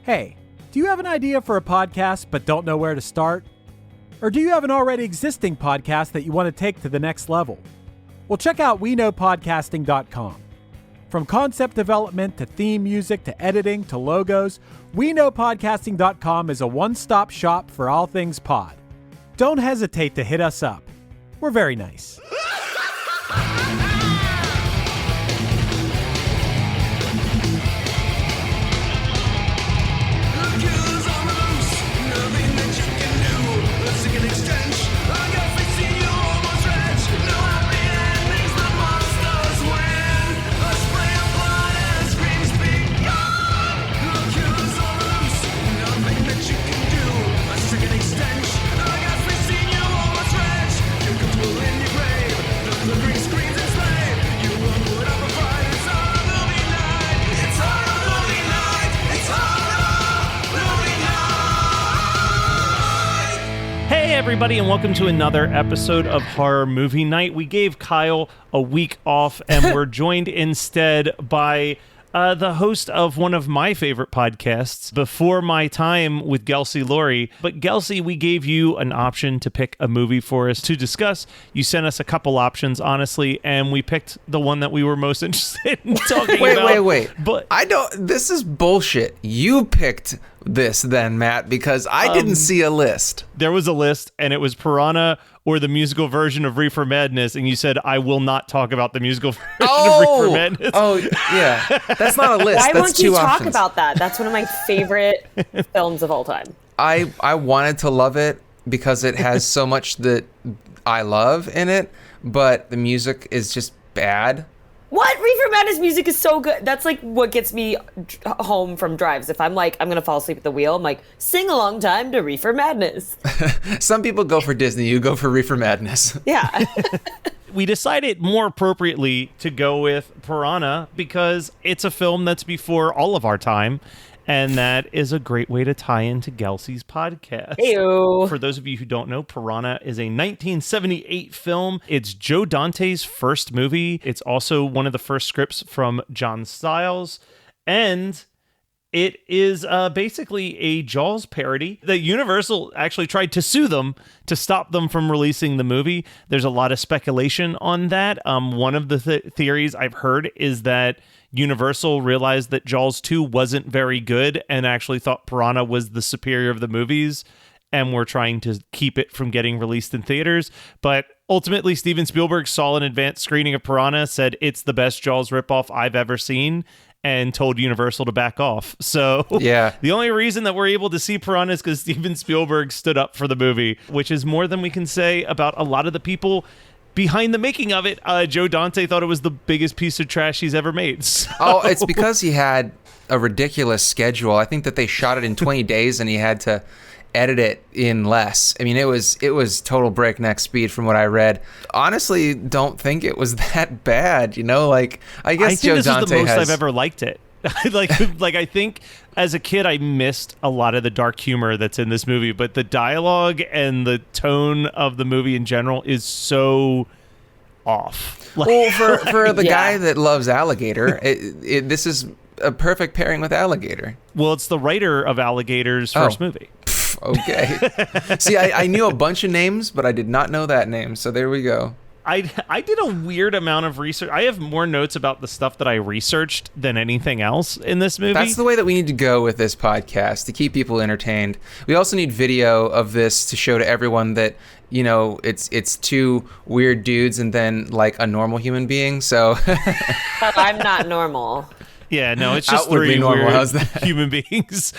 Hey, do you have an idea for a podcast but don't know where to start? Or do you have an already existing podcast that you want to take to the next level? Well, check out WeKnowPodcasting.com. From concept development to theme music to editing to logos, WeKnowPodcasting.com is a one-stop shop for all things pod. Don't hesitate to hit us up. We're very nice. Hey everybody, and welcome to another episode of Horror Movie Night. We gave Kyle a week off, and we're joined instead by the host of one of my favorite podcasts, Before My Time with Gelsey Laurie. But Gelsey, we gave you an option to pick a movie for us to discuss. You sent us a couple options, honestly, and we picked the one that we were most interested in talking about. Wait. But I don't. This is bullshit. You picked this then, Matt, because I didn't see a list. there was a list, and it was Piranha or the musical version of Reefer Madness, and you said, I will not talk about the musical version of Reefer Madness. Oh, yeah. That's not a list. Why That's won't you two talk options. about that? That's one of my favorite films of all time. I wanted to love it because it has so much that I love in it, but the music is just bad. What? Reefer Madness music is so good. That's like what gets me home from drives. If I'm like, I'm going to fall asleep at the wheel, I'm like, sing along time to Reefer Madness. Some people go for Disney. You go for Reefer Madness. Yeah. We decided more appropriately to go with Piranha because it's a film that's before all of our time, and that is a great way to tie into Gelsey's podcast. Ew. For those of you who don't know, Piranha is a 1978 film. It's Joe Dante's first movie. It's also one of the first scripts from John Stiles, and it is basically a Jaws parody. The Universal actually tried to sue them to stop them from releasing the movie. There's a lot of speculation on that. One of the theories I've heard is that Universal realized that Jaws 2 wasn't very good and actually thought Piranha was the superior of the movies and were trying to keep it from getting released in theaters. But ultimately, Steven Spielberg saw an advanced screening of Piranha, said it's the best Jaws ripoff I've ever seen, and told Universal to back off. So Yeah. the only reason that we're able to see Piranha is because Steven Spielberg stood up for the movie, which is more than we can say about a lot of the people behind the making of it. Joe Dante thought it was the biggest piece of trash he's ever made. So. Oh, it's because he had a ridiculous schedule. I think that they shot it in 20 days and he had to edit it in less. I mean, it was total breakneck speed from what I read. Honestly, don't think it was that bad, you know? Like, I guess I think Joe this Dante is the most has... I've ever liked it. like I think as a kid I missed a lot of the dark humor that's in this movie, but the dialogue and the tone of the movie in general is so off. Well, for the Yeah. guy that loves Alligator, this is a perfect pairing with Alligator. Well, it's the writer of Alligator's first movie. Okay. See, I knew a bunch of names, but I did not know that name, so there we go. I did a weird amount of research. I have more notes about the stuff that I researched than anything else in this movie. That's the way that we need to go with this podcast, to keep people entertained. We also need video of this to show to everyone that, you know, it's two weird dudes and then like a normal human being. So But I'm not normal. Yeah, no, it's just Outwardly three normal. weird How's that? human beings.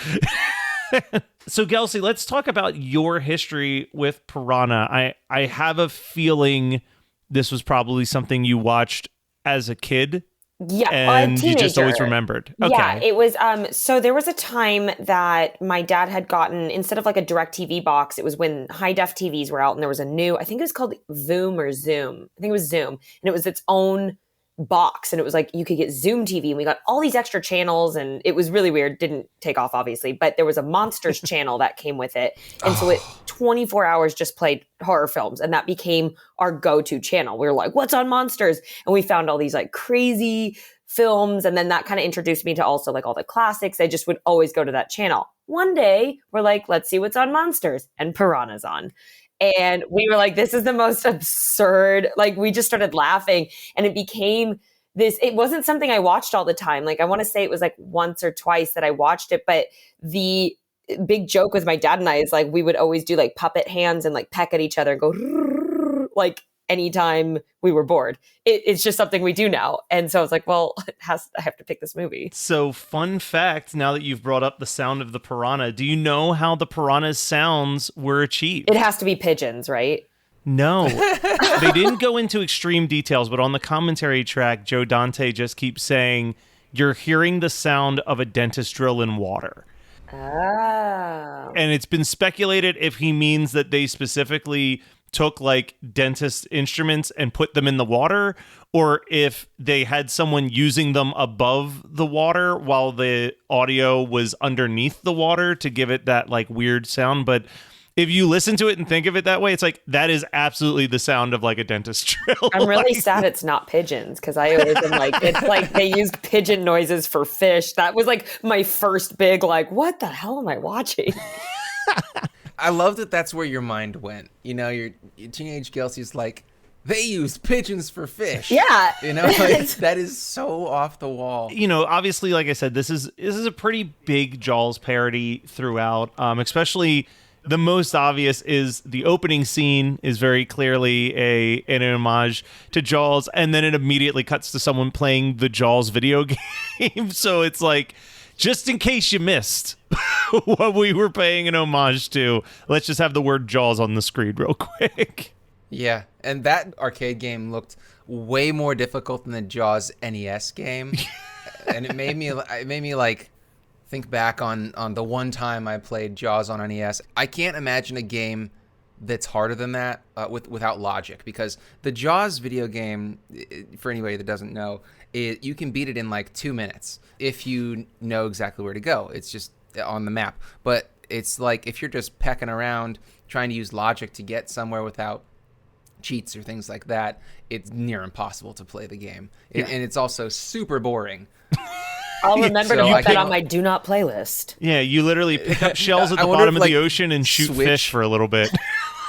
So, Gelsey, let's talk about your history with Piranha. I have a feeling this was probably something you watched as a kid. Yeah, And a you just always teenager. remembered. Okay. Yeah, it was. So there was a time that my dad had gotten, instead of like a direct TV box, it was when high def TVs were out, and there was a new, I think it was called Voom or Zoom. I think it was Zoom, and it was its own box, and it was like you could get Zoom TV, and we got all these extra channels, and it was really weird. Didn't take off, obviously, but there was a Monsters channel that came with it, and so it 24 hours just played horror films, and that became our go-to channel. We were like, what's on Monsters? And we found all these like crazy films. And then that kind of introduced me to also like all the classics. I just would always go to that channel. One day we're like, let's see what's on Monsters, and Piranha's on. And we were like, this is the most absurd, like we just started laughing, and it became this, it wasn't something I watched all the time. Like I want to say it was like once or twice that I watched it, but the big joke with my dad and I is like, we would always do like puppet hands and like peck at each other and go like anytime we were bored. It's just something we do now. And so I was like, well, I have to pick this movie. So fun fact, now that you've brought up the sound of the piranha, do you know how the piranha's sounds were achieved? It has to be pigeons, right? No. They didn't go into extreme details, but on the commentary track, Joe Dante just keeps saying, you're hearing the sound of a dentist drill in water. Oh. And it's been speculated if he means that they specifically took like dentist instruments and put them in the water, or if they had someone using them above the water while the audio was underneath the water to give it that like weird sound. But if you listen to it and think of it that way, it's like, that is absolutely the sound of like a dentist drill. I'm really sad it's not pigeons, because I always am like, it's like they used pigeon noises for fish. That was like my first big like, what the hell am I watching? I love that that's where your mind went. You know, your teenage Kelsey's like, they use pigeons for fish. Yeah. You know, like, that is so off the wall. You know, obviously, like I said, this is a pretty big Jaws parody throughout, especially the most obvious is the opening scene is very clearly an homage to Jaws, and then it immediately cuts to someone playing the Jaws video game. So it's like, just in case you missed what we were paying an homage to, let's just have the word Jaws on the screen real quick. Yeah, and that arcade game looked way more difficult than the Jaws NES game, and it made me like think back on the one time I played Jaws on NES. I can't imagine a game that's harder than that without logic, because the Jaws video game, for anybody that doesn't know, you can beat it in like 2 minutes if you know exactly where to go. It's just on the map. But it's like if you're just pecking around trying to use logic to get somewhere without cheats or things like that, it's near impossible to play the game. And it's also super boring. I'll remember to put that on my do not playlist. Yeah, you literally pick up shells at the bottom of the ocean and shoot fish for a little bit.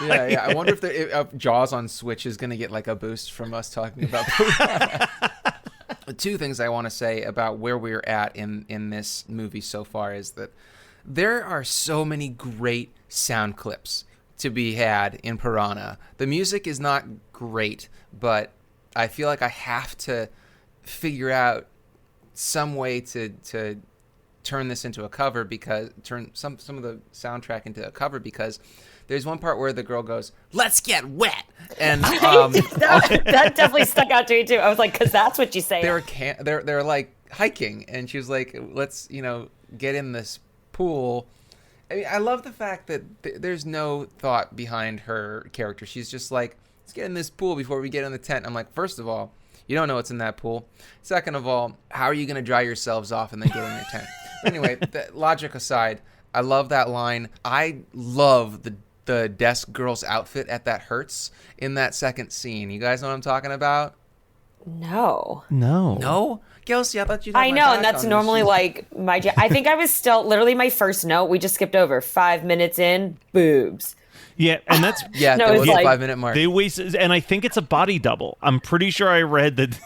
Yeah. I wonder if Jaws on Switch is going to get like a boost from us talking about Piranha. Two things I want to say about where we're at in this movie so far is that there are so many great sound clips to be had in Piranha. The music is not great, but I feel like I have to figure out some way to turn this into a cover, because turn some of the soundtrack into a cover, because there's one part where the girl goes, "Let's get wet," and that definitely stuck out to me too. I was like, because that's what you say. They're like hiking, and she was like, "Let's get in this pool." I mean, I love the fact that there's no thought behind her character. She's just like, "Let's get in this pool before we get in the tent." I'm like, first of all, you don't know what's in that pool. Second of all, how are you going to dry yourselves off and then get in your tent? But anyway, logic aside, I love that line. I love the desk girl's outfit at that Hertz in that second scene. You guys know what I'm talking about? No. No? Kelsey, I thought you'd have I my know, back and that's on normally this. like I think I was still literally my first note. We just skipped over 5 minutes in, boobs. Yeah, and that's Yeah, No, that it's was like- a 5-minute mark. they wasted, and I think it's a body double. I'm pretty sure I read that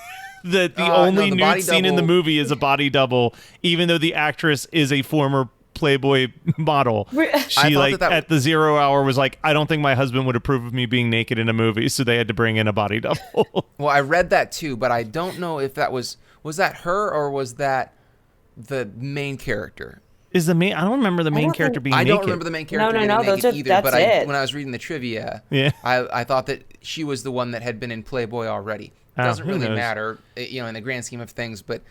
the No, only the nude body scene in the double- movie is a body double, even though the actress is a former Playboy model. She thought like that at the 0 hour was like, I don't think my husband would approve of me being naked in a movie, so they had to bring in a body double. Well, I read that too, but I don't know if that was that her or was that the main character. Is the main? I don't remember the main don't character think- being I naked. don't remember the main character No, getting naked those are- either, that's but it. when I was reading the trivia, Yeah. I thought that she was the one that had been in Playboy already. It doesn't who really knows? matter, in the grand scheme of things, but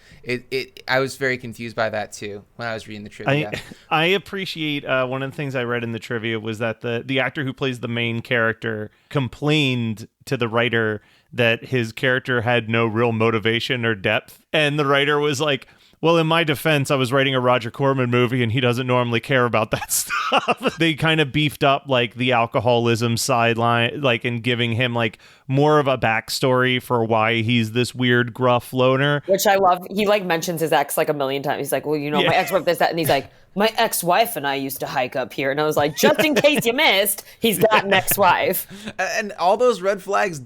I was very confused by that too when I was reading the trivia. I appreciate one of the things I read in the trivia was that the actor who plays the main character complained to the writer that his character had no real motivation or depth, and the writer was like, Well, in my defense, I was writing a Roger Corman movie and he doesn't normally care about that stuff. They kind of beefed up like the alcoholism sideline, like in giving him like more of a backstory for why he's this weird gruff loner. Which I love. He like mentions his ex like a million times. He's like, well, you know, my ex-wife this, that. And he's like, my ex-wife and I used to hike up here. And I was like, just in case you missed, he's got an ex-wife. And all those red flags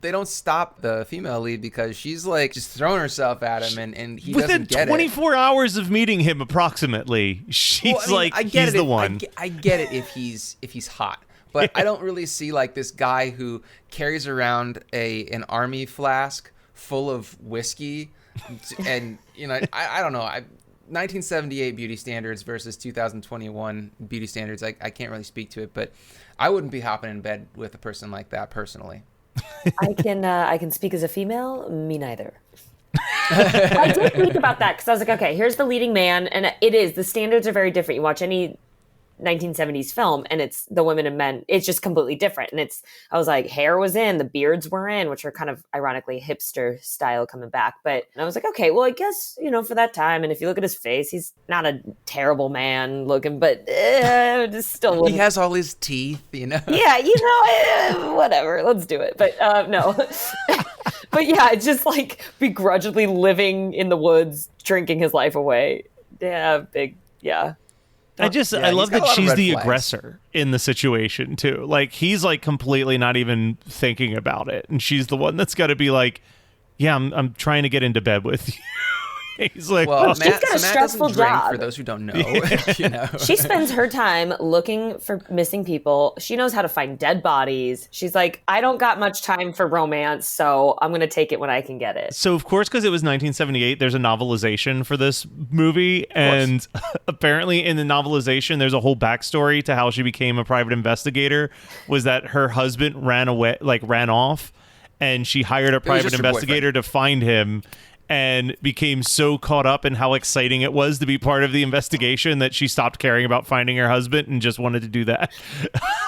they don't stop the female lead because she's like just throwing herself at him and he Within doesn't get 24 hours of meeting him, approximately, she's he's the one. I get it if he's hot, but I don't really see like this guy who carries around an army flask full of whiskey, and you know I don't know. 1978 beauty standards versus 2021 beauty standards. I can't really speak to it, but I wouldn't be hopping in bed with a person like that personally. I can speak as a female. Me neither. I did think about that because I was like, okay, here's the leading man, and the standards are very different. You watch any 1970s film, and it's the women and men. It's just completely different. And I was like, hair was in, the beards were in, which are kind of ironically hipster style coming back. But I was like, okay, well, I guess for that time. And if you look at his face, he's not a terrible man looking, but just still. He has all his teeth, Yeah, whatever. Let's do it. But no. But yeah, it's just like begrudgingly living in the woods, drinking his life away. Yeah, yeah. I love that she's the flags. aggressor in the situation too. Like he's like completely not even thinking about it, and she's the one that's got to be like, "Yeah, I'm trying to get into bed with you." He's like, well, she's got a stressful job. For those who don't know, She spends her time looking for missing people. She knows how to find dead bodies. She's like, I don't got much time for romance, so I'm going to take it when I can get it. So, of course, because it was 1978, there's a novelization for this movie. And apparently in the novelization, there's a whole backstory to how she became a private investigator, was that her husband ran off, and she hired a private investigator to find him, and became so caught up in how exciting it was to be part of the investigation that she stopped caring about finding her husband and just wanted to do that.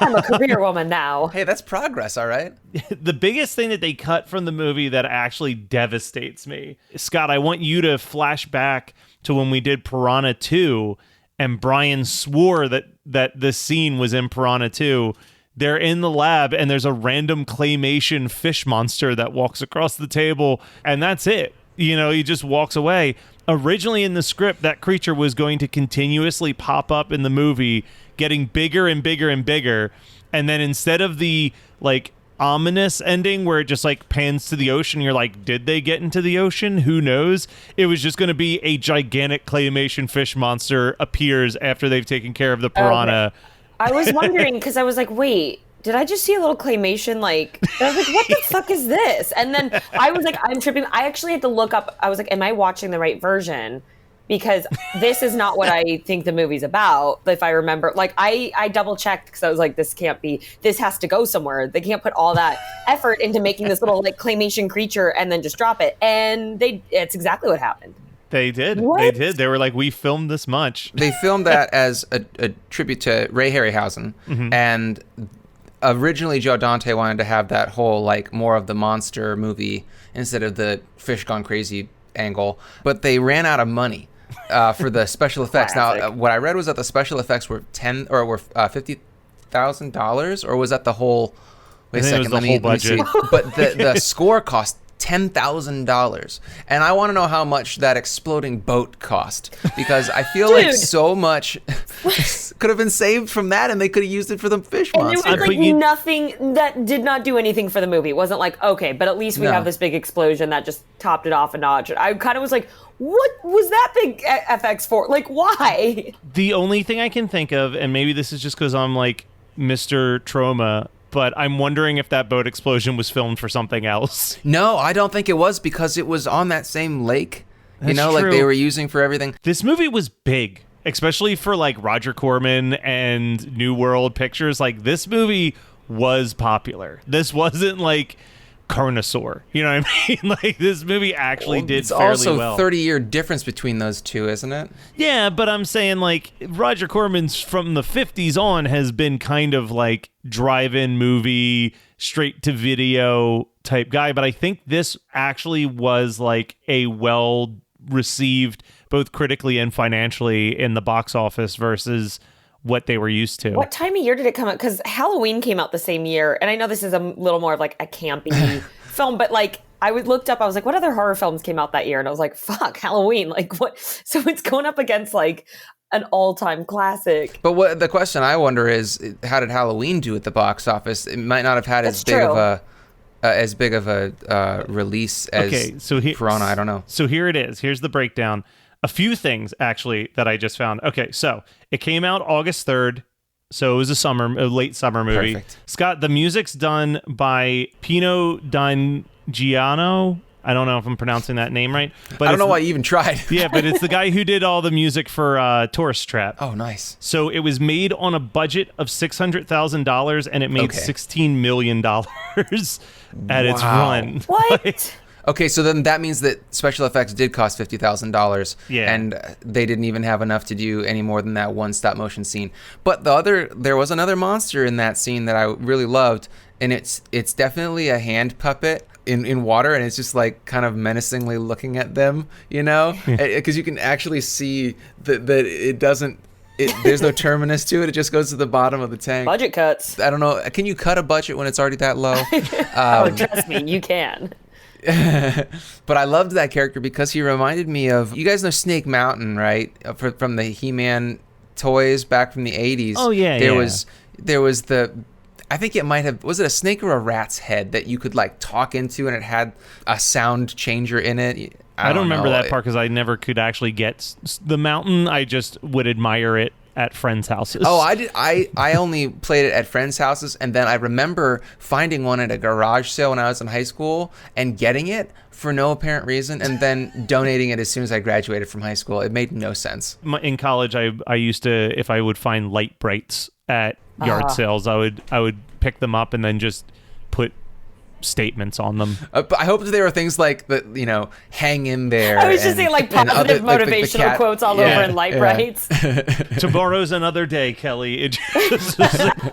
I'm a career woman now. Hey, that's progress, all right? The biggest thing that they cut from the movie that actually devastates me, Scott, I want you to flash back to when we did Piranha 2, and Brian swore that this scene was in Piranha 2. They're in the lab, and there's a random claymation fish monster that walks across the table, and that's it. He just walks away. Originally in the script, that creature was going to continuously pop up in the movie, getting bigger and bigger and bigger. And then instead of the like ominous ending where it just like pans to the ocean, you're like, did they get into the ocean? Who knows? It was just going to be a gigantic claymation fish monster appears after they've taken care of the piranha. Okay. I was wondering because I was like, wait, did I just see a little claymation? Like, I was like, what the fuck is this? And then I was like, I'm tripping. I actually had to look up. I was like, am I watching the right version? Because this is not what I think the movie's about. If I remember, like, I double checked because I was like, this has to go somewhere. They can't put all that effort into making this little like claymation creature and then just drop it. And it's exactly what happened. They did. What? They did. They were like, we filmed this much. They filmed that as a tribute to Ray Harryhausen. Mm-hmm. And originally Joe Dante wanted to have that whole like more of the monster movie instead of the fish gone crazy angle, but they ran out of money for the special effects. Now, what I read was that the special effects were $50,000, or was that the whole? Wait a second, let me see. But the score cost $10,000, and I want to know how much that exploding boat cost, because I feel like so much could have been saved from that, and they could have used it for the fish monster. And there was like nothing that did not do anything for the movie. It wasn't like, okay, but at least we have this big explosion that just topped it off a notch. I kind of was like, what was that big FX for? Like, why? The only thing I can think of, and maybe this is just because I'm like Mr. Trauma, but I'm wondering if that boat explosion was filmed for something else. No, I don't think it was, because it was on that same lake. That's true. Like they were using for everything. This movie was big, especially for like Roger Corman and New World Pictures. Like, this movie was popular. This wasn't like Carnosaur. You know what I mean? Like, this movie actually did fairly well. It's also 30-year difference between those two, isn't it? Yeah, but I'm saying like Roger Corman's from the 50s on has been kind of like drive-in movie, straight to video type guy. But I think this actually was like a well received both critically and financially in the box office versus what they were used to. What time of year did it come out? Because Halloween came out the same year. And I know this is a little more of like a campy film, but like looked up, I was like, what other horror films came out that year? And I was like, fuck, Halloween. Like what? So it's going up against like an all-time classic. But what the question I wonder is, how did Halloween do at the box office? It might not have had as big of a release as Piranha. I don't know. So here it is. Here's the breakdown. A few things, actually, that I just found. Okay, so it came out August 3rd. So it was a late summer movie. Perfect. Scott, the music's done by Pino Dangiano. I don't know if I'm pronouncing that name right. But I don't know why you even tried. Yeah, but it's the guy who did all the music for Tourist Trap. Oh, nice. So it was made on a budget of $600,000, and it made $16 million at its run. What? Okay, so then that means that special effects did cost $50,000. Yeah. And they didn't even have enough to do any more than that one stop motion scene. But there was another monster in that scene that I really loved, and it's definitely a hand puppet in water, and it's just like kind of menacingly looking at them, you know? Because you can actually see that it doesn't, there's no terminus to it. It just goes to the bottom of the tank. Budget cuts. I don't know. Can you cut a budget when it's already that low? Trust me, you can. But I loved that character because he reminded me of, you guys know Snake Mountain, right? From the He-Man toys back from the 80s. Oh, yeah, There was I think it might have, was it a snake or a rat's head that you could like talk into, and it had a sound changer in it? I don't remember that part because I never could actually get the mountain. I just would admire it at friends' houses. Oh, I did. I only played it at friends' houses, and then I remember finding one at a garage sale when I was in high school and getting it for no apparent reason, and then donating it as soon as I graduated from high school. It made no sense. In college, I used to, if I would find light brights at yard sales, I would pick them up and then just put statements on them. But I hope that there were things like that, you know, hang in there. I was just saying like positive motivational quotes all over in light brights. Tomorrow's another day, Kelly.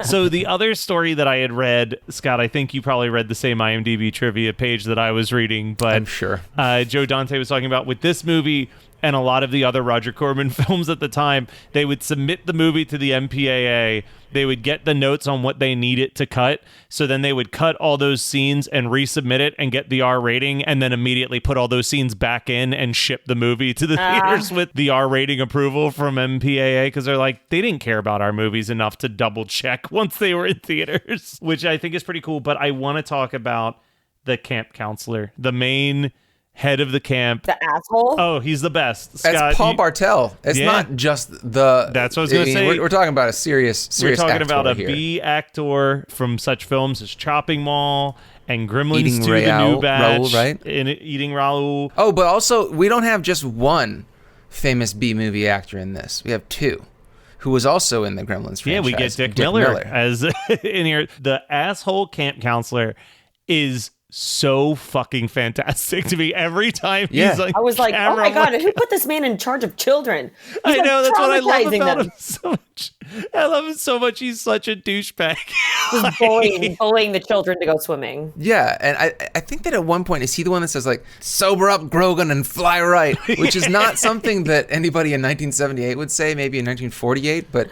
So the other story that I had read, Scott, I think you probably read the same IMDb trivia page that I was reading, but I'm sure. Joe Dante was talking about with this movie and a lot of the other Roger Corman films at the time, they would submit the movie to the MPAA. They would get the notes on what they needed to cut. So then they would cut all those scenes and resubmit it and get the R rating, and then immediately put all those scenes back in and ship the movie to the theaters with the R rating approval from MPAA, because they're like, they didn't care about our movies enough to double check once they were in theaters, which I think is pretty cool. But I want to talk about the camp counselor, the main head of the camp. The asshole? Oh, he's the best. Scott, it's Paul Bartel. It's not just the... That's what I was going to say. We're talking about a serious We're talking about a here. B actor from such films as Chopping Mall and Gremlins Eating 2, Raoul, The New Batch. Raoul, right? Eating Raoul. Oh, but also, we don't have just one famous B-movie actor in this. We have two, who was also in the Gremlins franchise. Yeah, we get Dick Miller as in here. The asshole camp counselor is so fucking fantastic to me every time. He's like, I was like, oh my god, who put this man in charge of children? I know, that's what I love about them. him so much. I love him so much. He's such a douchebag. He's bullying the children to go swimming. Yeah, and I think that at one point, is he the one that says like, sober up, Grogan, and fly right, which is not something that anybody in 1978 would say, maybe in 1948, but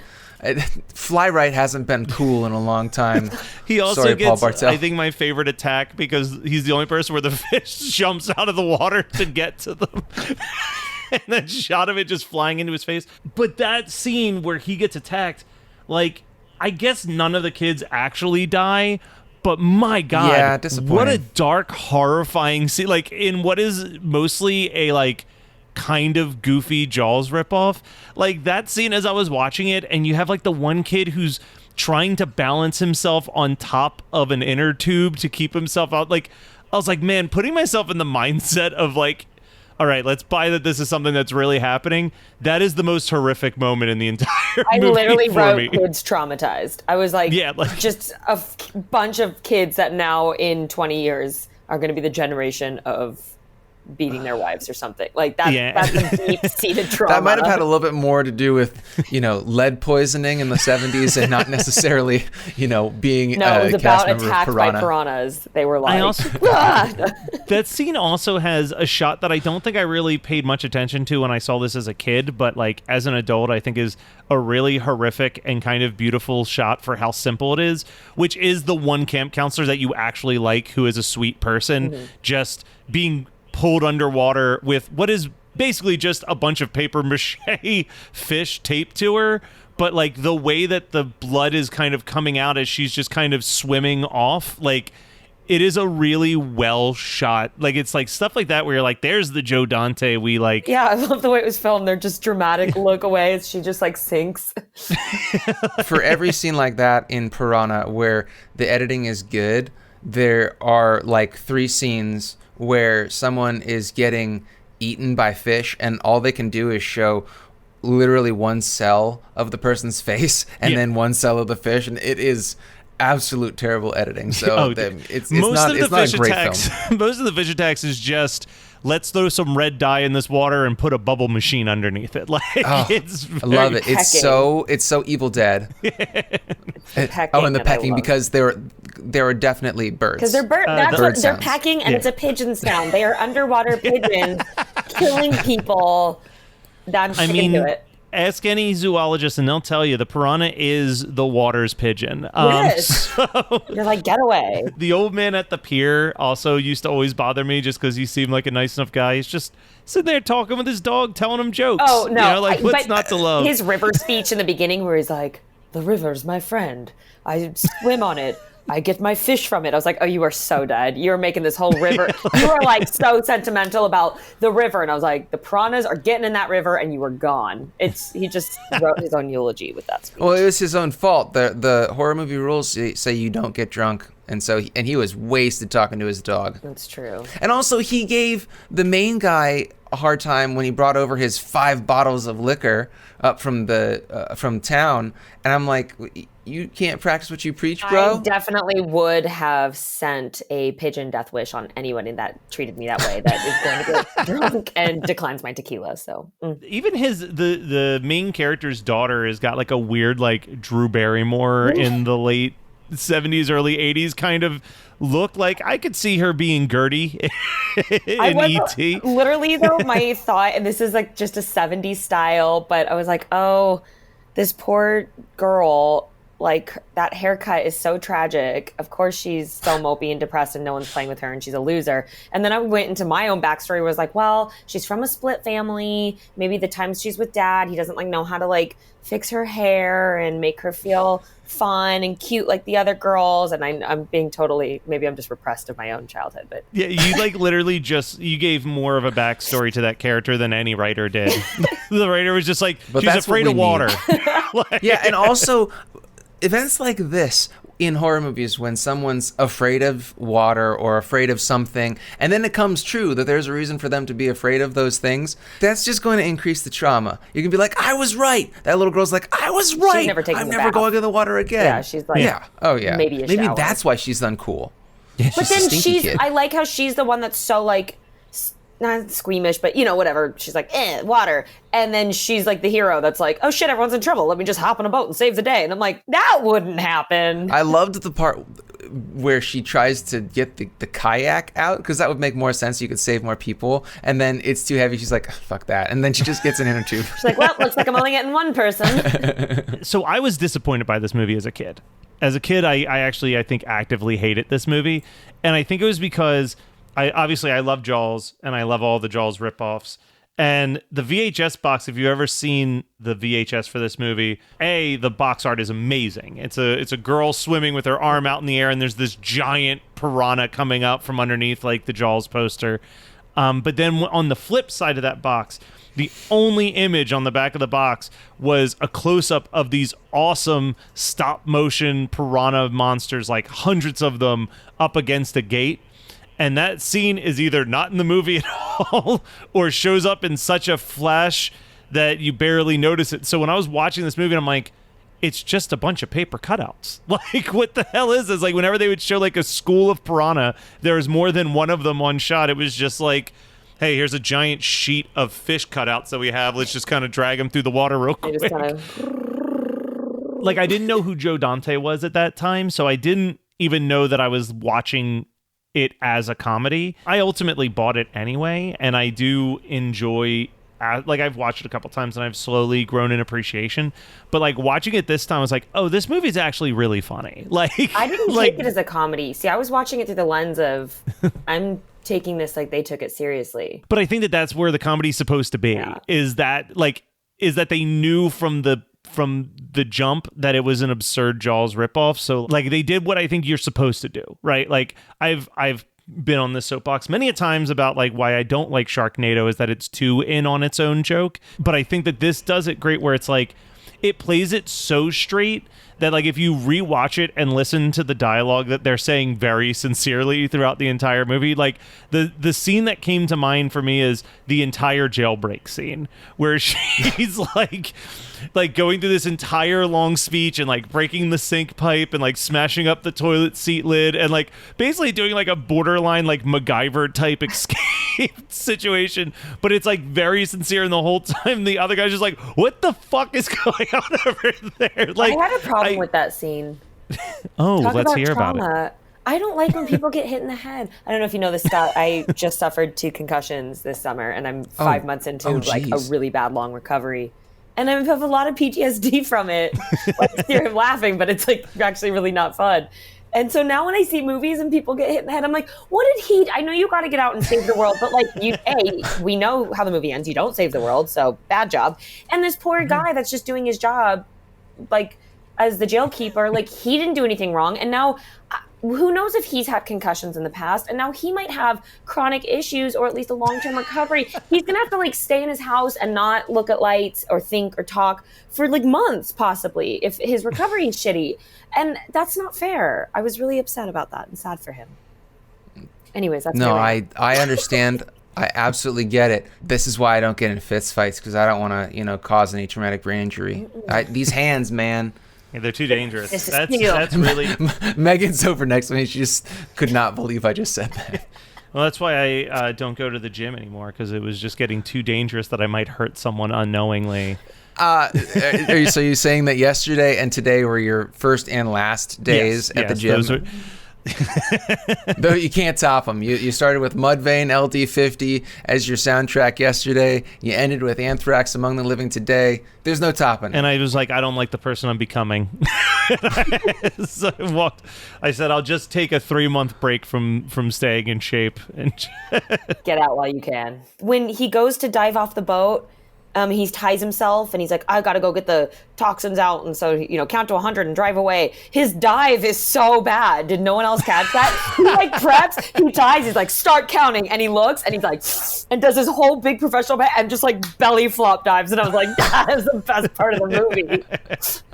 fly right hasn't been cool in a long time. He also Sorry, gets, Paul Bartel. I think, my favorite attack, because he's the only person where the fish jumps out of the water to get to them. And that shot of it just flying into his face. But that scene where he gets attacked, like, I guess none of the kids actually die, but my God, what a dark, horrifying scene. Like, in what is mostly a, like, kind of goofy Jaws ripoff. Like, that scene as I was watching it, and you have like the one kid who's trying to balance himself on top of an inner tube to keep himself out. Like, I was like, man, putting myself in the mindset of like, all right, let's buy that this is something that's really happening. That is the most horrific moment in the entire movie. I literally wrote kids traumatized. I was like, just a bunch of kids that now in 20 years are going to be the generation of beating their wives or something. Like that. Yeah. That's a deep-seated trauma. That might have had a little bit more to do with, lead poisoning in the 70s and not necessarily, being No, it was a cast about member of attacked Piranha. by piranhas. They were like, I also that scene also has a shot that I don't think I really paid much attention to when I saw this as a kid, but like as an adult, I think is a really horrific and kind of beautiful shot for how simple it is, which is the one camp counselor that you actually like, who is a sweet person, just being pulled underwater with what is basically just a bunch of paper mache fish taped to her. But like the way that the blood is kind of coming out as she's just kind of swimming off, like it is a really well shot. Like it's like stuff like that where you're like, there's the Joe Dante we like. yeah, I love the way it was filmed. They're just dramatic look away as she just like sinks. For every scene like that in Piranha where the editing is good, there are like 3 scenes where someone is getting eaten by fish and all they can do is show literally one cell of the person's face and then one cell of the fish, and it is absolute terrible editing. So it's not a great film. Most of the fish attacks is just, let's throw some red dye in this water and put a bubble machine underneath it. Like it's I love it. It's so Evil Dead. And the pecking, because there are definitely birds. Because they're that's what they're sounds. pecking, and it's a pigeon sound. They are underwater pigeons killing people. That's into it. Ask any zoologist and they'll tell you the piranha is the water's pigeon. Yes. So You're like, get away. the old man at the pier also used to always bother me just because he seemed like a nice enough guy. He's just sitting there talking with his dog, telling him jokes. Oh, no. What's not to love? His river speech in the beginning where he's like, the river's my friend. I swim on it. I get my fish from it. I was like, oh, you are so dead. You're making this whole river. You are like so sentimental about the river. And I was like, the piranhas are getting in that river and you were gone. He just wrote his own eulogy with that speech. Well, it was his own fault. The horror movie rules say you don't get drunk. And so he was wasted talking to his dog. That's true. And also he gave the main guy a hard time when he brought over his 5 bottles of liquor up from town. And I'm like, you can't practice what you preach, bro. I definitely would have sent a pigeon death wish on anyone that treated me that way, that is going to get drunk and declines my tequila. So even the main character's daughter has got like a weird like Drew Barrymore in the late 70s, early 80s kind of look. Like I could see her being Gertie in E.T. Literally though, my thought, and this is like just a 70s style, but I was like, oh, this poor girl, like that haircut is so tragic. Of course she's so mopey and depressed and no one's playing with her and she's a loser. And then I went into my own backstory, was like, well, she's from a split family. Maybe the times she's with dad, he doesn't like know how to like fix her hair and make her feel fun and cute like the other girls. And I'm being totally, maybe I'm just repressed of my own childhood, but yeah, you like literally you gave more of a backstory to that character than any writer did. The writer was just like, she's afraid of water. Yeah, and also events like this in horror movies, when someone's afraid of water or afraid of something, and then it comes true that there's a reason for them to be afraid of those things, that's just going to increase the trauma. You can be like, I was right. That little girl's like, I was right. I'm never going in the water again. Yeah, she's like, yeah. Oh, yeah. Maybe that's why she's uncool. But then I like how she's the one that's so like, not squeamish, but whatever. She's like, water. And then she's like the hero that's like, oh shit, everyone's in trouble. Let me just hop on a boat and save the day. And I'm like, that wouldn't happen. I loved the part where she tries to get the kayak out, because that would make more sense. You could save more people. And then it's too heavy. She's like, fuck that. And then she just gets in her tube. She's like, well, looks like I'm only getting one person. So I was disappointed by this movie as a kid. As a kid, I actually, I think, actively hated this movie. And I think it was because I love Jaws, and I love all the Jaws ripoffs. And the VHS box, if you've ever seen the VHS for this movie, the box art is amazing. It's a girl swimming with her arm out in the air, and there's this giant piranha coming up from underneath, like the Jaws poster. But then on the flip side of that box, the only image on the back of the box was a close-up of these awesome stop-motion piranha monsters, like hundreds of them, up against a gate. And that scene is either not in the movie at all or shows up in such a flash that you barely notice it. So when I was watching this movie, I'm like, it's just a bunch of paper cutouts. Like, what the hell is this? Like, whenever they would show like a school of piranha, there was more than one of them on shot. It was just like hey, here's a giant sheet of fish cutouts that we have. Let's just kind of drag them through the water real quick. Like, I didn't know who Joe Dante was at that time, so I didn't even know that I was watching it as a comedy. I ultimately bought it anyway, and I do enjoy, like, I've watched it a couple times and I've slowly grown in appreciation, but like watching it this time I was like, oh, this movie's actually really funny. Like, I didn't take it as a comedy. See, I was watching it through the lens of I'm taking this like they took it seriously. But I think that that's where the comedy's supposed to be, is that they knew from the jump that it was an absurd Jaws ripoff. So like they did what I think you're supposed to do, right? Like I've been on this soapbox many a times about like why I don't like Sharknado is that it's too in on its own joke. But I think that this does it great where it's like it plays it so straight that like if you rewatch it and listen to the dialogue that they're saying very sincerely throughout the entire movie, like the scene that came to mind for me is the entire jailbreak scene where she's like going through this entire long speech and like breaking the sink pipe and like smashing up the toilet seat lid and like basically doing like a borderline like MacGyver type escape situation, but it's like very sincere, and the whole time the other guy's just like, what the fuck is going on over there? Like, I had a problem with that scene. Oh, let's hear about it. I don't like when people get hit in the head. I don't know if you know this, Scott. I just suffered 2 concussions this summer, and I'm 5 months into like a really bad long recovery. And I have a lot of PTSD from it. Like, I hear him laughing, but it's like actually really not fun. And so now when I see movies and people get hit in the head, I'm like, what did he? I know you got to get out and save the world, but like, we know how the movie ends. You don't save the world, so bad job. And this poor guy that's just doing his job, like as the jailkeeper, like he didn't do anything wrong, and now. Who knows if he's had concussions in the past, and now he might have chronic issues or at least a long-term recovery. He's gonna have to like stay in his house and not look at lights or think or talk for like months possibly if his recovery is shitty, and that's not fair. I was really upset about that and sad for him. Anyways, that's I understand. I absolutely get it. This is why I don't get in fist fights, because I don't want to cause any traumatic brain injury. These hands, man. Yeah, they're too dangerous. That's really... Megan's over next to me. She just could not believe I just said that. Well, that's why I don't go to the gym anymore, because it was just getting too dangerous that I might hurt someone unknowingly. So you're saying that yesterday and today were your first and last days at the gym? Though you can't top them. You started with Mudvayne LD50 as your soundtrack yesterday. You ended with Anthrax Among the Living today. There's no topping. And I was like, I don't like the person I'm becoming. So I said, I'll just take a 3-month break from staying in shape. And get out while you can. When he goes to dive off the boat, he ties himself and he's like, I gotta go get the toxins out, and so count to 100 and drive away. His dive is so bad. Did no one else catch that? He like preps, he ties, he's like, start counting, and he looks and he's like, and does this whole big professional and just like belly flop dives, and I was like, that is the best part of the movie.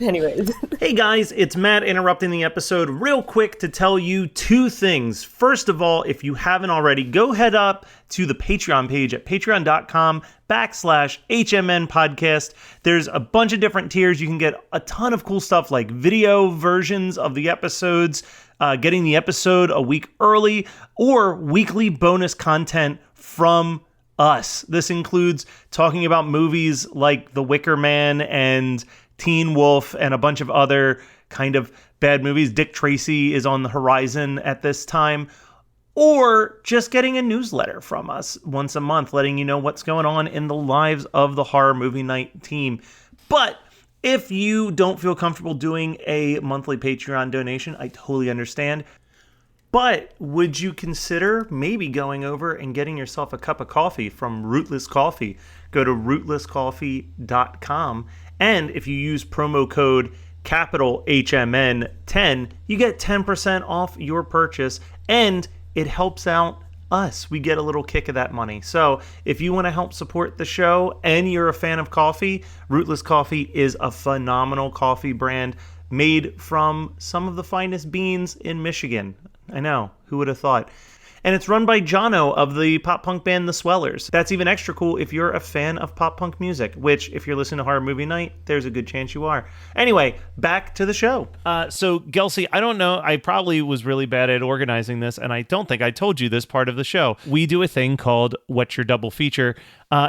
Anyways. Hey guys, it's Matt interrupting the episode real quick to tell you 2 things. First of all, if you haven't already, go head up to the Patreon page at patreon.com/HMN podcast. There's a bunch of different tiers. You can get a ton of cool stuff like video versions of the episodes, getting the episode a week early, or weekly bonus content from us. This includes talking about movies like The Wicker Man and Teen Wolf and a bunch of other kind of bad movies. Dick Tracy is on the horizon at this time. Or just getting a newsletter from us once a month, letting you know what's going on in the lives of the Horror Movie Night team. But if you don't feel comfortable doing a monthly Patreon donation, I totally understand. But would you consider maybe going over and getting yourself a cup of coffee from Rootless Coffee? Go to rootlesscoffee.com. And if you use promo code capital HMN10, you get 10% off your purchase, and it helps out us. We get a little kick of that money. So if you want to help support the show and you're a fan of coffee, Rootless Coffee is a phenomenal coffee brand made from some of the finest beans in Michigan. I know, who would have thought? and it's run by Jono of the pop punk band The Swellers. That's even extra cool if you're a fan of pop punk music, which, if you're listening to Horror Movie Night, there's a good chance you are. Anyway, back to the show. So, Gelsey, I don't know, I probably was really bad at organizing this, and I don't think I told you this part of the show. We do a thing called What's Your Double Feature,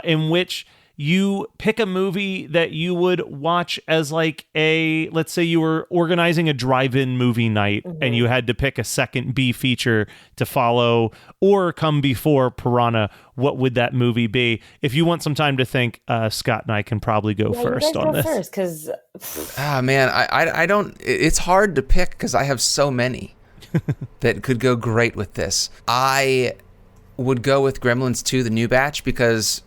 in which you pick a movie that you would watch as like let's say you were organizing a drive-in movie night and you had to pick a second B feature to follow or come before Piranha. What would that movie be? If you want some time to think, Scott and I can probably go first on this. First, because man, I don't. It's hard to pick because I have so many that could go great with this. I would go with Gremlins 2, the new batch, because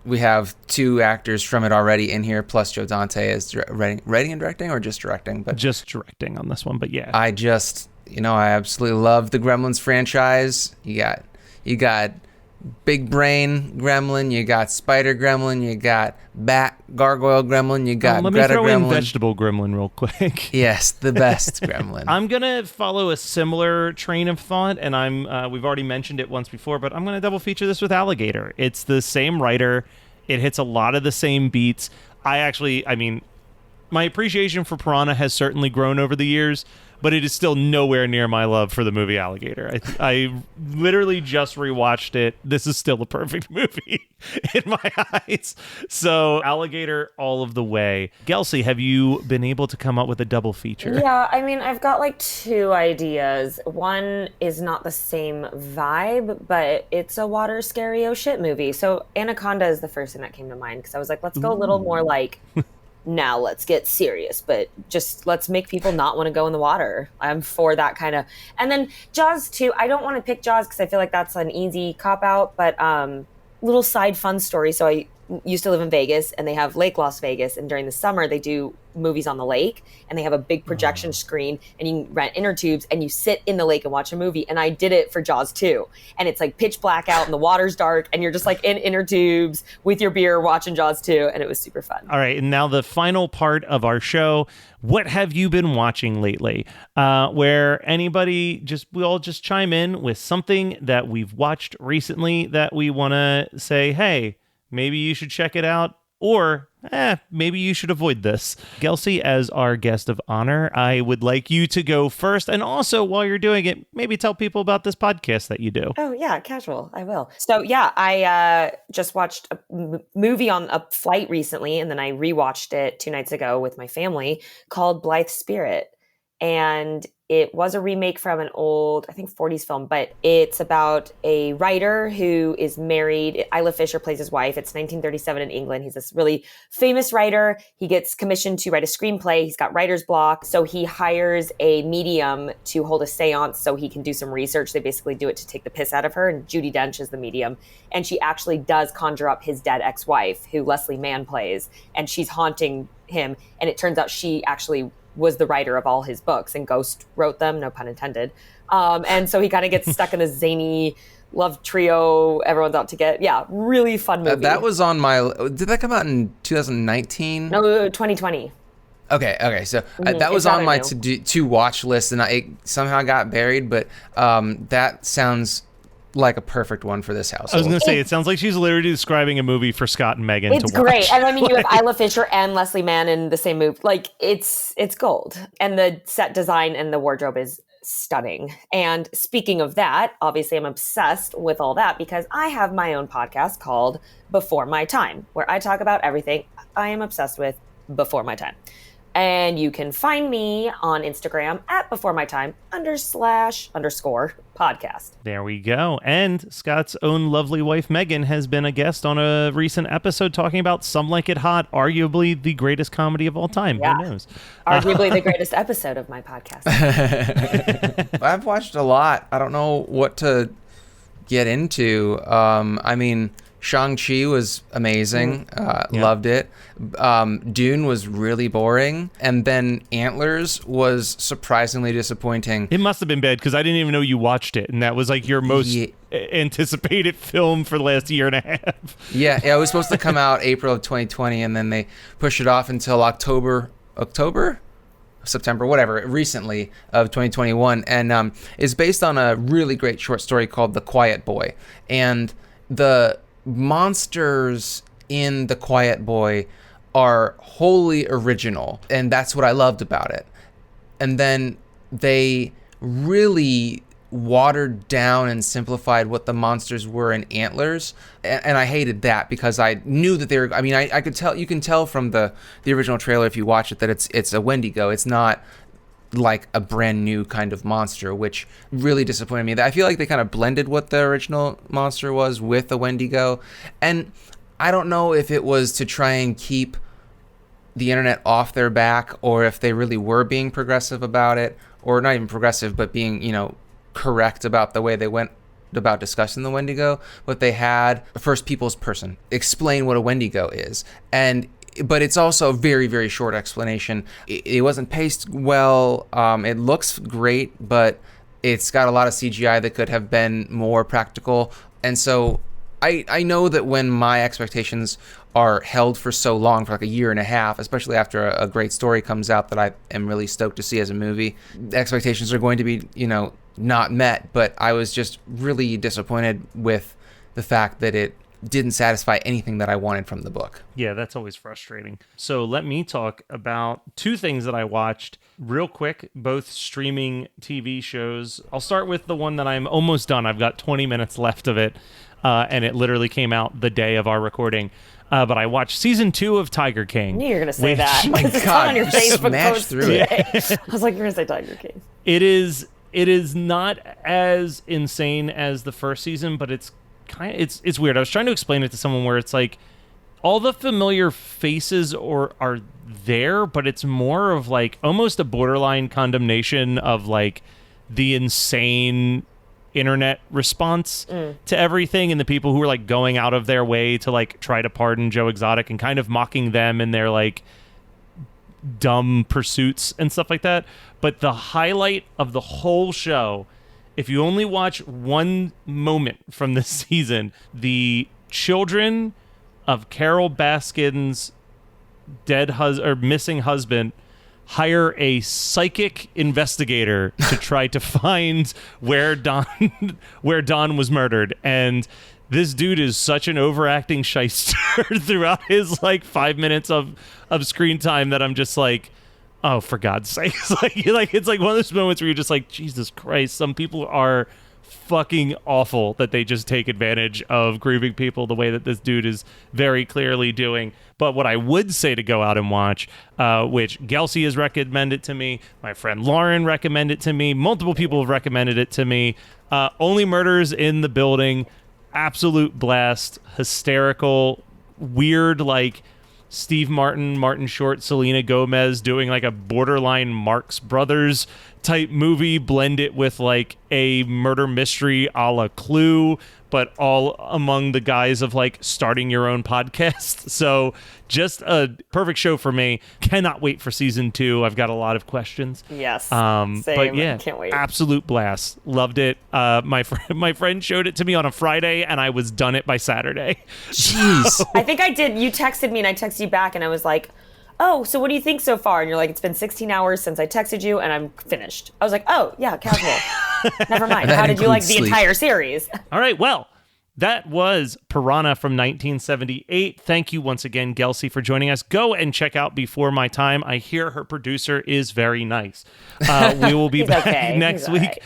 we have 2 actors from it already in here, plus Joe Dante as writing and directing, or just directing? But just directing on this one, but yeah. I absolutely love the Gremlins franchise. You got Big Brain Gremlin, you got Spider Gremlin, you got Bat Gargoyle Gremlin, you got let Greta me throw Gremlin. in Vegetable Gremlin real quick. Yes, the best Gremlin. I'm gonna follow a similar train of thought, and we've already mentioned it once before, but I'm gonna double feature this with Alligator. It's the same writer. It hits a lot of the same beats. My appreciation for Piranha has certainly grown over the years, but it is still nowhere near my love for the movie Alligator. I literally just rewatched it. This is still a perfect movie in my eyes. So Alligator all of the way. Gelsey, have you been able to come up with a double feature? Yeah, I've got like 2 ideas. One is not the same vibe, but it's a water scary oh shit movie. So Anaconda is the first thing that came to mind, because I was like, let's go a little more like... Now let's get serious, but just let's make people not want to go in the water. I'm for that kind of. And then Jaws 2, I don't want to pick Jaws because I feel like that's an easy cop out, but little side fun story. So I used to live in Vegas, and they have Lake Las Vegas, and during the summer they do movies on the lake, and they have a big projection screen, and you can rent inner tubes and you sit in the lake and watch a movie. And I did it for Jaws 2, and it's like pitch black out and the water's dark and you're just like in inner tubes with your beer watching Jaws 2, and it was super fun. All right, and now the final part of our show. What have you been watching lately? Where we all just chime in with something that we've watched recently that we want to say, hey, maybe you should check it out, or maybe you should avoid this. Gelsey, as our guest of honor, I would like you to go first. And also, while you're doing it, maybe tell people about this podcast that you do. Oh, yeah, casual. I will. So, yeah, I just watched a movie on a flight recently, and then I rewatched it 2 nights ago with my family, called Blithe Spirit. And it was a remake from an old, I think, 40s film, but it's about a writer who is married. Isla Fisher plays his wife. It's 1937 in England. He's this really famous writer. He gets commissioned to write a screenplay. He's got writer's block. So he hires a medium to hold a seance so he can do some research. They basically do it to take the piss out of her. And Judi Dench is the medium. And she actually does conjure up his dead ex-wife, who Leslie Mann plays. And she's haunting him. And it turns out she actually was the writer of all his books, and Ghost wrote them, no pun intended. And so he kind of gets stuck in this zany love trio everyone's out to get. Yeah, really fun movie. That was on my... Did that come out in 2019? No, 2020. Okay. So that was on my to watch list, and it somehow got buried, but that sounds like a perfect one for this household. I was going to say, it sounds like she's literally describing a movie for Scott and Megan to watch. It's great. And you have Isla Fisher and Leslie Mann in the same movie. Like, it's gold. And the set design and the wardrobe is stunning. And speaking of that, obviously I'm obsessed with all that because I have my own podcast called Before My Time, where I talk about everything I am obsessed with before my time. And you can find me on Instagram at @beforemytime __ podcast. There we go. And Scott's own lovely wife, Megan, has been a guest on a recent episode talking about Some Like It Hot, arguably the greatest comedy of all time. Yeah. Who knows? Arguably the greatest episode of my podcast. I've watched a lot. I don't know what to get into. Shang-Chi was amazing. Loved it. Dune was really boring. And then Antlers was surprisingly disappointing. It must have been bad because I didn't even know you watched it. And that was like your most anticipated film for the last year and a half. Yeah, it was supposed to come out April of 2020, and then they pushed it off until October? September, whatever, recently of 2021, and is based on a really great short story called The Quiet Boy. And the monsters in The Quiet Boy are wholly original, and that's what I loved about it. And then they really watered down and simplified what the monsters were in Antlers, and I hated that because I knew that they were. I mean, I could tell. You can tell from the original trailer if you watch it that it's a Wendigo. It's not like a brand new kind of monster, which really disappointed me. I feel like they kind of blended what the original monster was with the Wendigo, and I don't know if it was to try and keep the internet off their back, or if they really were being progressive about it, or not even progressive, but being, correct about the way they went about discussing the Wendigo. But they had a first people's person explain what a Wendigo is, but it's also a very, very short explanation. It wasn't paced well. It looks great, but it's got a lot of CGI that could have been more practical. And so I know that when my expectations are held for so long, for like a year and a half, especially after a great story comes out that I am really stoked to see as a movie, the expectations are going to be, not met. But I was just really disappointed with the fact that it didn't satisfy anything that I wanted from the book. Yeah, that's always frustrating. So let me talk about two things that I watched real quick, both streaming TV shows. I'll start with the one that I'm almost done. I've got 20 minutes left of it, and it literally came out the day of our recording. But I watched season 2 of Tiger King. I knew you were going to say that. My It's God, on your you Facebook smashed post through today. it. I was like, you're going to say Tiger King. It is not as insane as the first season, but it's weird. I was trying to explain it to someone where it's like all the familiar faces are there, but it's more of like almost a borderline condemnation of like the insane internet response to everything, and the people who are like going out of their way to like try to pardon Joe Exotic and kind of mocking them and their like dumb pursuits and stuff like that. But the highlight of the whole show, if you only watch one moment from this season, the children of Carol Baskin's missing husband hire a psychic investigator to try to find where Don was murdered. And this dude is such an overacting shyster throughout his like 5 minutes of screen time that I'm just like, oh, for God's sake. It's like one of those moments where you're just like, Jesus Christ, some people are fucking awful that they just take advantage of grieving people the way that this dude is very clearly doing. But what I would say to go out and watch, which Gelsey has recommended to me, my friend Lauren recommended to me, multiple people have recommended it to me, Only Murders in the Building, absolute blast, hysterical, weird, like Steve Martin Short, Selena Gomez doing like a borderline Marx Brothers type movie, blend it with like a murder mystery a la Clue, but all among the guise of like starting your own podcast. So just a perfect show for me. Cannot wait for season 2. I've got a lot of questions. Yes. Same. But yeah, Can't wait. absolute blast. Loved it. My friend showed it to me on a Friday, and I was done it by Saturday. Jeez. I think I did. You texted me and I texted you back and I was like, oh, so what do you think so far? And you're like, it's been 16 hours since I texted you and I'm finished. I was like, oh, yeah, casual. Never mind. How did you like the sleep. entire series? All right, well, that was Piranha from 1978. Thank you once again, Gelsey, for joining us. Go and check out Before My Time. I hear her producer is very nice. We will be back next week.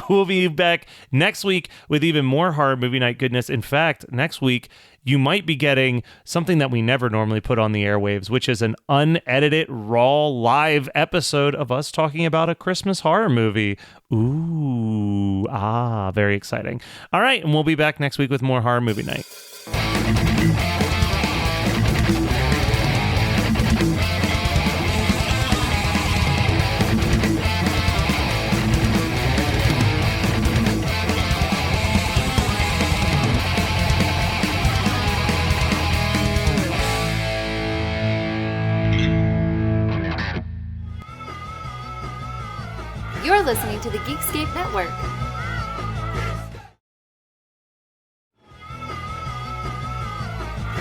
We'll be back next week with even more horror movie night goodness. In fact, next week, you might be getting something that we never normally put on the airwaves, which is an unedited, raw, live episode of us talking about a Christmas horror movie. Ooh, very exciting. All right, and we'll be back next week with more horror movie night. You're listening to the Geekscape Network.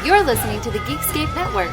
You're listening to the Geekscape Network.